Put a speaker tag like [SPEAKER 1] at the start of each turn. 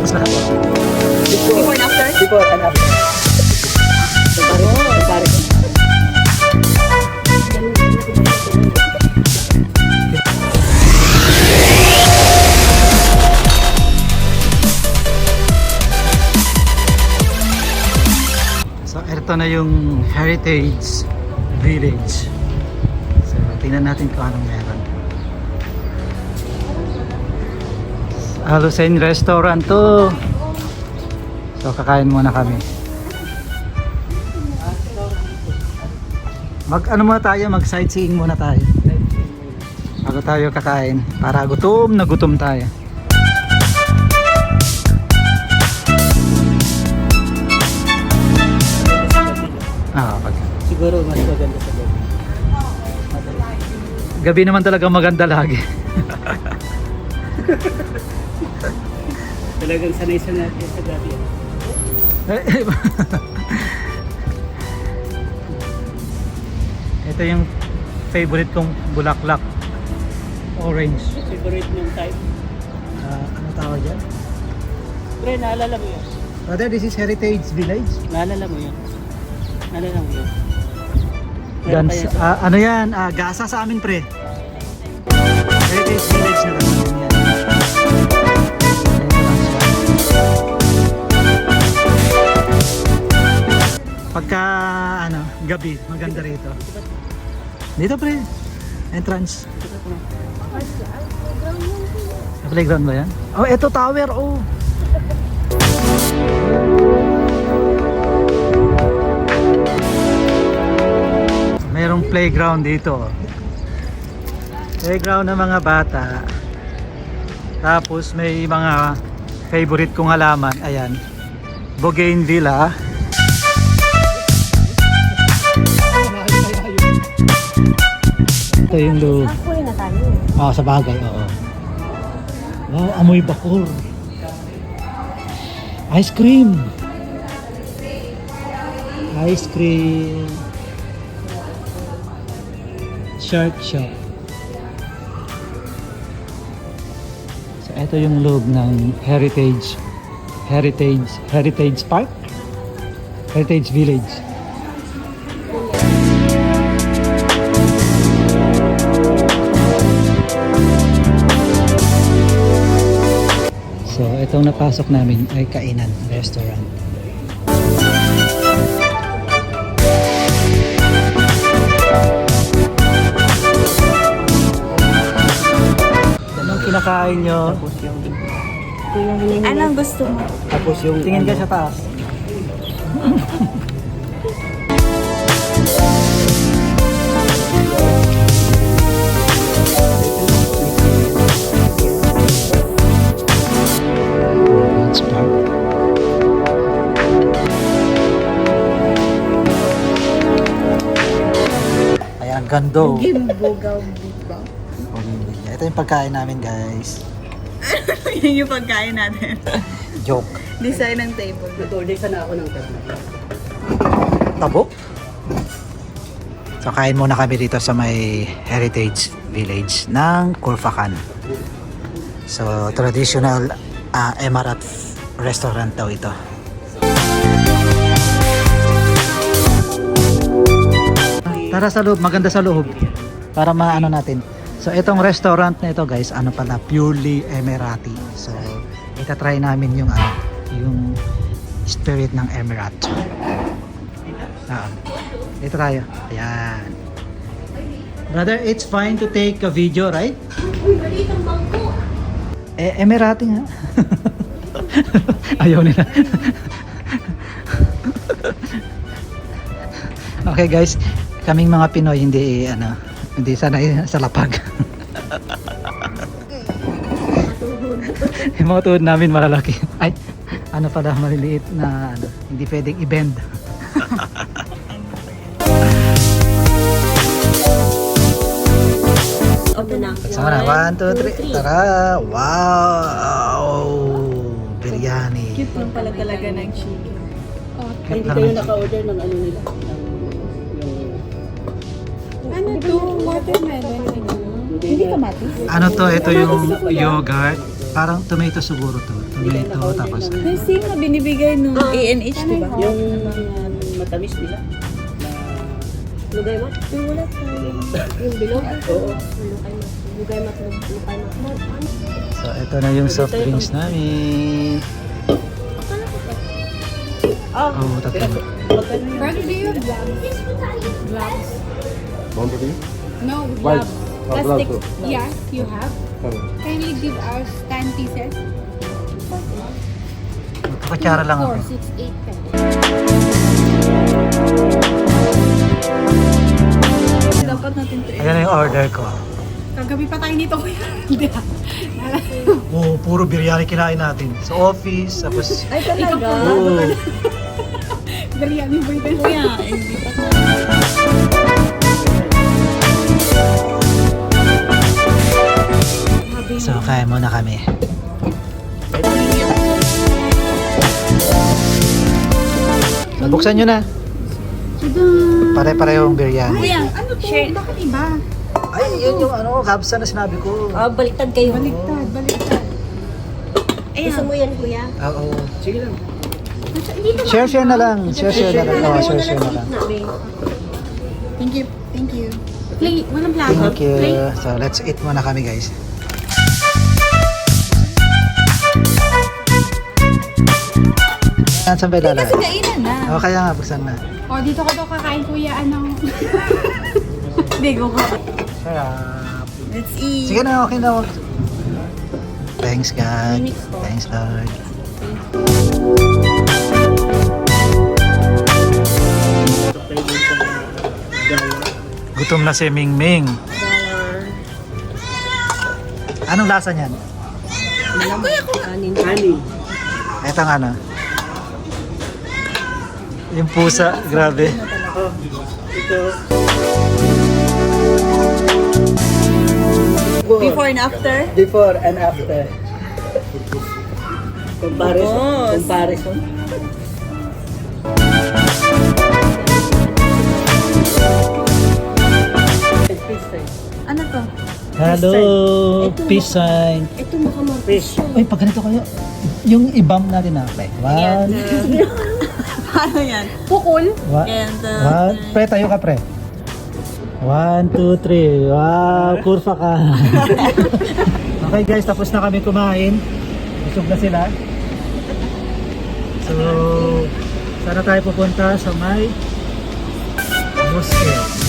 [SPEAKER 1] Tapos na.
[SPEAKER 2] Before and after?
[SPEAKER 3] Before and after. Pare.
[SPEAKER 1] So, ito na yung Heritage Village. So, tingnan natin kung anong meron. Halusin restaurant to. So, kakain muna kami. Ano muna tayo, mag sightseeing muna tayo. Bago tayo kakain. Para gutom na gutom tayo.
[SPEAKER 3] Siguro mas maganda sa gabi.
[SPEAKER 1] Gabi naman talaga maganda lagi.
[SPEAKER 3] Talagang sanay-sanay natin sa gabi.
[SPEAKER 1] Ito yung favorite kong bulaklak. Orange.
[SPEAKER 3] Favorite mong type?
[SPEAKER 1] Ano tawag yan?
[SPEAKER 3] Pre, naalala mo yun?
[SPEAKER 1] Brother, this is Heritage Village.
[SPEAKER 3] Naalala mo yun? Naalala mo yun?
[SPEAKER 1] Gans, ano yan? Gasa sa amin, pre. Heritage Village na lang yan. Pagka gabi, maganda rito. Dito, pre. Entrance. Playground ba yan? Oh, eto tower, oh. Merong playground dito. Playground ng mga bata. Tapos may mga favorite kong halaman. Ayan. Bougainvillea. Ito yung loob.
[SPEAKER 2] Kunin na tayo.
[SPEAKER 1] Oh, sa bagay, oo. Wow, amoy bakor. Ice cream. Ice cream. Shark shop. So, ito yung loob ng Heritage Park? Heritage Village. So, itong napasok namin ay kainan, restaurant. Anong kinakain nyo?
[SPEAKER 3] Tapos yung...
[SPEAKER 2] Anong gusto mo?
[SPEAKER 3] Tapos yung...
[SPEAKER 1] Tingin ka sa taas. Ayan, gando.
[SPEAKER 2] Gimbogaw biba.
[SPEAKER 1] Ito yung pagkain namin, guys.
[SPEAKER 2] Yun yung pagkain natin.
[SPEAKER 1] Joke.
[SPEAKER 2] Design ng table.
[SPEAKER 3] Nag-order sana ako ng tabi.
[SPEAKER 1] Tabok. So, kain muna kami dito sa may Heritage Village ng Khurfakan. So, traditional Emirat restaurant daw ito. Tara sa loob, maganda sa loob. Para maano natin. So, itong restaurant na ito, guys, ano pala, purely Emirati. So, itatry namin yung yung spirit ng Emirat. Dito tayo. Ayan. Brother, it's fine to take a video, right? Emirati nga. Ayaw nila. Okay, guys. Kaming mga Pinoy hindi hindi sanay sa lapag. Yung mga tuhod namin malalaki. Ay, ano pala, maliliit na hindi pwedeng i-bend.
[SPEAKER 2] Open na.
[SPEAKER 1] Sama na, 1, 2, 3. Tara! Wow! Biryani.
[SPEAKER 2] Cute lang pala talaga ng chicken.
[SPEAKER 3] Hindi kayo naka-order ng ano nila?
[SPEAKER 2] Ano to? Watermelon. Hindi kamatis?
[SPEAKER 1] Ano to? Ito yung yogurt. Parang tomato siguro to. Tomato, tapos...
[SPEAKER 2] Kasi nga binibigay nung ANH, di ba?
[SPEAKER 3] Yung matamis nila.
[SPEAKER 4] Lugay mat? Wala tayo. Yung bilog?
[SPEAKER 3] Oo.
[SPEAKER 4] Lugay mat. Lugay mat.
[SPEAKER 1] So, ito na yung soft drinks namin.
[SPEAKER 2] Oh,
[SPEAKER 1] Oh, tatlo.
[SPEAKER 4] Brother, do you have gloves? Gloves?
[SPEAKER 5] Boundary?
[SPEAKER 4] No,
[SPEAKER 5] White.
[SPEAKER 4] gloves.
[SPEAKER 2] Plastic.
[SPEAKER 4] Yes, you have. Kindly give us 10 pieces.
[SPEAKER 1] Kakutsara lang ako.
[SPEAKER 4] 4, 6, 8, 10.
[SPEAKER 2] dapat natin to.
[SPEAKER 1] Ayan na yung order ko.
[SPEAKER 4] Kagabi pa tayo dito, kuya. Hindi ah.
[SPEAKER 1] Oh, puro biryani kinain natin. Sa office, tapos...
[SPEAKER 2] Ay, talaga?
[SPEAKER 1] Oh,
[SPEAKER 4] Biryani ba ito?
[SPEAKER 2] Kuya, hindi pa
[SPEAKER 1] so, kaya muna kami. Buksan nyo na. Pare-parehong biryani.
[SPEAKER 2] Kuya, ano to?
[SPEAKER 4] Share. Bakit iba?
[SPEAKER 1] Ay, yun yung ano, kabsa na sinabi ko.
[SPEAKER 2] Baliktad kayo.
[SPEAKER 4] Baliktad.
[SPEAKER 2] Gusto mo yan, kuya?
[SPEAKER 1] Oo.
[SPEAKER 3] Sige lang.
[SPEAKER 1] Share na lang. Share na lang. Oo, share na lang.
[SPEAKER 2] Thank you. Thank you.
[SPEAKER 4] Plate. Walang plato.
[SPEAKER 1] Thank you.
[SPEAKER 4] Plate.
[SPEAKER 1] So, let's eat muna kami, guys. Saan ba ilala?
[SPEAKER 2] Kasi kainan na.
[SPEAKER 1] O, kaya nga, buksan na.
[SPEAKER 4] O, dito ka daw kakain, kuya. Ano? Hindi, go ko.
[SPEAKER 1] Sarap.
[SPEAKER 2] Let's eat.
[SPEAKER 1] Sige na, okay na. Thanks, God. Thanks, Lord.
[SPEAKER 3] Tayo dun sa Dawa.
[SPEAKER 1] Gutom na si Ming Ming. Anong lasa niyan?
[SPEAKER 3] Kanin.
[SPEAKER 1] Ito nga na. Yung pusa, grabe.
[SPEAKER 3] Oh, ito.
[SPEAKER 2] Before and after?
[SPEAKER 3] Before and after. Comparison.
[SPEAKER 2] Boss.
[SPEAKER 3] Comparison.
[SPEAKER 2] Ano to?
[SPEAKER 1] Hello, peace sign.
[SPEAKER 4] Ito makamartis.
[SPEAKER 3] Fish.
[SPEAKER 1] Uy, pag ganito kayo, yung ibam natin na. Okay, one,
[SPEAKER 2] Paano yan?
[SPEAKER 4] Pukul.
[SPEAKER 2] And,
[SPEAKER 1] one, pre, tayo ka, pre. 1, 2, 3. Wow, kurfa ka. Okay guys, tapos na kami kumain. Busog na sila. So, sana tayo pupunta sa may Mosque.